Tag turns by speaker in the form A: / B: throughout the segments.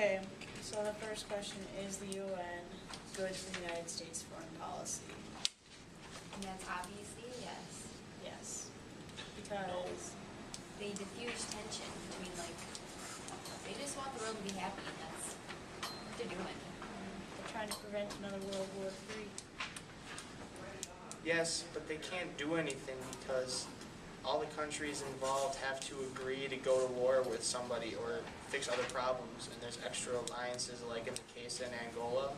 A: Okay, so the first question, is the UN good for the United States foreign policy?
B: And that's obviously a yes.
A: Yes. Because,
B: They diffuse tension between, like, they just want the world to be happy, and that's what they're doing.
A: they're trying to prevent another World War III.
C: Yes, but they can't do anything because all the countries involved have to agree to go to war with somebody or fix other problems. And there's extra alliances, like in the case in Angola,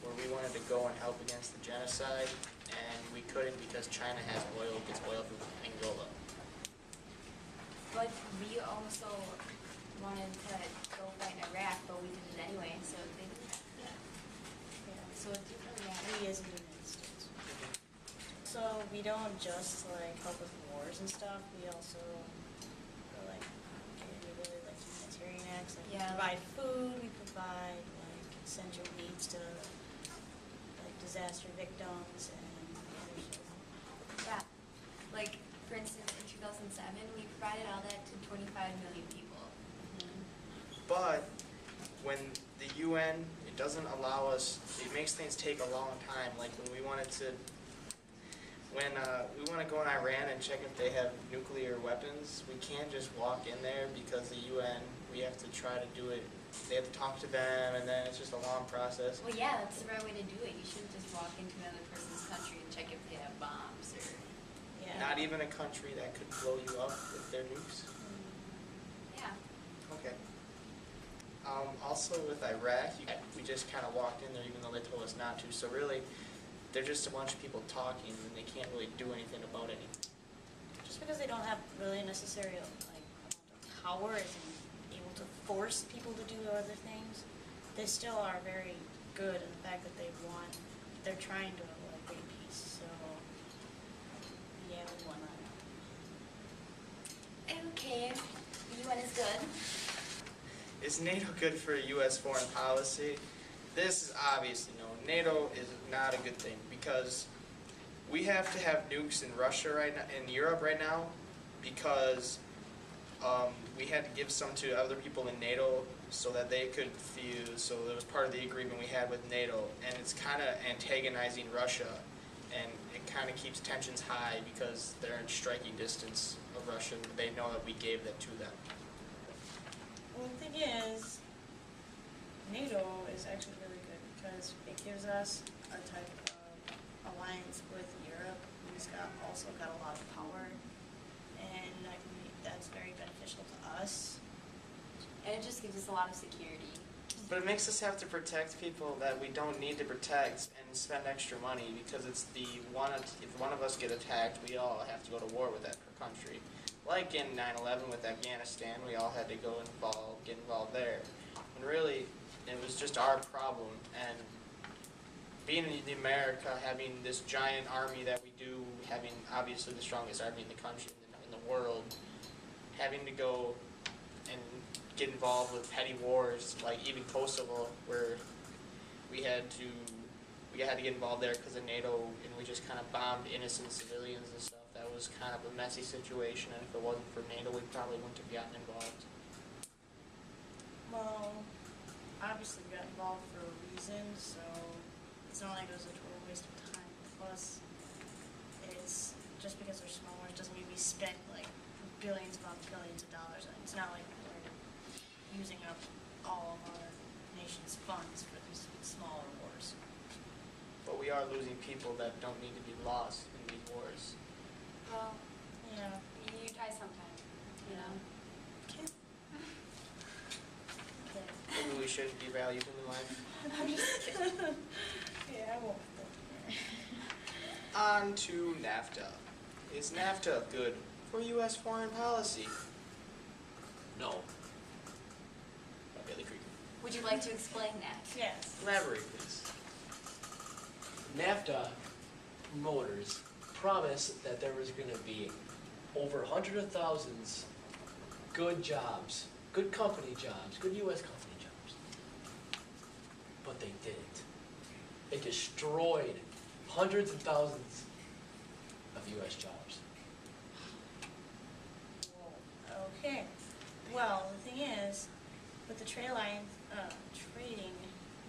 C: where we wanted to go and help against the genocide, and we couldn't because China has oil, gets oil from Angola.
B: But we also wanted to go fight in Iraq, but we did it anyway, so they didn't have to.
A: Yeah.
B: So it didn't really matter.
A: We as the United States. So we don't just like help with wars and stuff, we also like, we really like humanitarian acts, like we
B: Yeah.
A: provide food, we provide like essential needs to like disaster victims and other stuff.
B: Yeah. Like, for instance, in 2007, we provided all that to 25 million people.
C: But when the UN, it doesn't allow us, it makes things take a long time. Like when we wanted to, when we want to go in Iran and check if they have nuclear weapons, we can't just walk in there because the UN, we have to try to do it. They have to talk to them, and then it's just a long process.
B: Well, yeah, that's the right way to do it. You shouldn't just walk into another person's country and check if they have bombs or...
A: Yeah.
C: Not even a country that could blow you up with their nukes.
B: Yeah.
C: Okay. Also with Iraq, we just kind of walked in there even though they told us not to. So really, they're just a bunch of people talking and they can't really do anything about anything.
A: Just because they don't have really necessary like amount of power isn't able to force people to do other things, they still are very good in the fact that they're trying to like bring peace. So yeah, we won that.
B: Okay. The UN is good.
C: Is NATO good for U.S. foreign policy? This is obviously no. NATO is not a good thing because we have to have nukes in Russia right now, in Europe right now, because we had to give some to other people in NATO so that they could fuse. So that was part of the agreement we had with NATO, and it's kind of antagonizing Russia, and it kind of keeps tensions high because they're in striking distance of Russia. And they know that we gave that to them.
A: Well, the thing is, NATO is actually really good because it gives us a type of alliance with Europe, who's also got a lot of power, and that's very beneficial to us.
B: And it just gives us a lot of security.
C: But it makes us have to protect people that we don't need to protect and spend extra money because it's if one of us get attacked, we all have to go to war with that country. Like in 9/11 with Afghanistan, we all had to get involved there. And really, it was just our problem. And being in America, having this giant army that we do, having obviously the strongest army in the country, in the world, having to go and get involved with petty wars, like even Kosovo, where we had to get involved there because of NATO, and we just kind of bombed innocent civilians and stuff. That was kind of a messy situation, and if it wasn't for NATO, we probably wouldn't have gotten involved.
A: Well, obviously we got involved for a reason, so it's not like it was a total waste of time. Plus, it's just because they're smaller, it doesn't mean we spent like billions upon billions of dollars. It's not like we're using up all of our nation's funds for these smaller wars.
C: But we are losing people that don't need to be lost in these wars.
B: Well,
A: Yeah.
B: you die sometime, you know?
A: Okay. Okay.
C: Maybe we shouldn't devalue human life.
B: I'm just kidding.
A: Yeah, I won't.
C: On to NAFTA. Is NAFTA good for U.S. foreign policy?
D: No.
C: By Bailey Creek.
B: Would you like to explain that?
A: Yes.
C: Elaborate, please.
D: NAFTA promoters promised that there was going to be over hundreds of thousands good jobs, good company jobs, good U.S. company jobs. But they didn't. They destroyed hundreds of thousands of U.S. jobs.
A: Okay. Well, the thing is, with the trading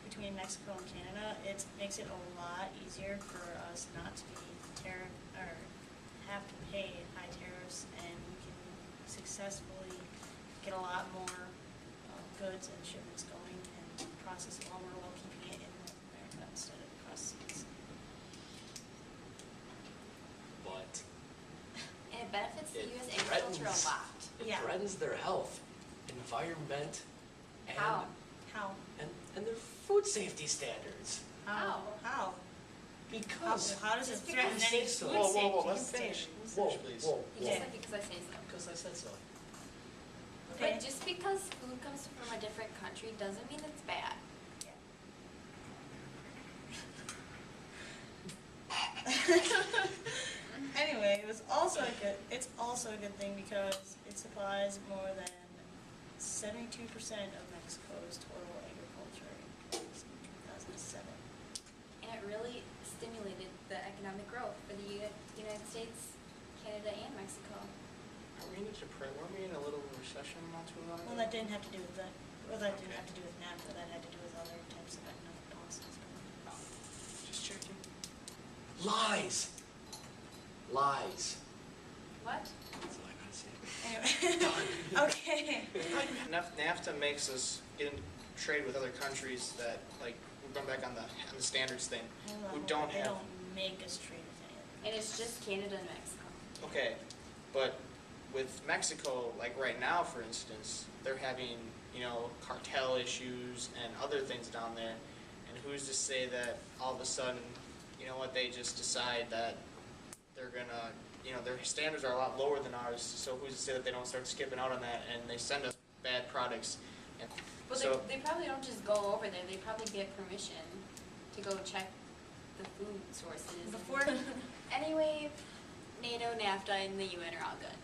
A: between Mexico and Canada, it makes it a lot easier for us not to be or have to pay high tariffs, and we can successfully get a lot more goods and shipments going and process it lumber while keeping it in North America instead of across seas.
D: But
B: And it benefits the
D: It
B: US agriculture a
D: threatens-
B: lot.
D: it
A: Yeah.
D: threatens their health, environment, and,
B: How?
A: How?
D: and their food safety standards.
B: How?
A: How?
D: Because.
A: How does it
B: Just
A: threaten
B: because-
A: any
D: So-
A: food
C: Whoa,
A: safety
C: whoa, whoa, let him finish.
A: standards?
D: Whoa,
C: please.
D: whoa,
B: You
D: whoa.
B: just said because I say so.
D: Because I said so.
A: Okay.
B: But just because food comes from a different country doesn't mean it's bad.
A: Anyway, it's also a good thing because it supplies more than 72% of Mexico's total agriculture increase in 2007.
B: And it really stimulated the economic growth for the United States, Canada, and Mexico.
C: Weren't we in a little recession not too long ago?
A: Well, that didn't have to do with that. Well, that didn't have to do with NAFTA. That had to do with other types of economic policies.
C: Just checking.
D: Lies. Lies.
B: What?
D: That's all I gotta say.
A: Anyway, okay.
C: NAFTA makes us get in trade with other countries that, like, we're going back on the standards thing, who don't
A: They
C: have.
A: don't make us trade with any of them.
B: And it's just Canada and Mexico.
C: Okay, but with Mexico, like right now, for instance, they're having, cartel issues and other things down there. And who's to say that all of a sudden, they just decide that they're gonna, their standards are a lot lower than ours, so who's to say that they don't start skipping out on that and they send us bad products? And
B: Well,
C: so,
B: they probably don't just go over there. They probably get permission to go check the food sources.
A: Before,
B: Anyway, NATO, NAFTA, and the UN are all good.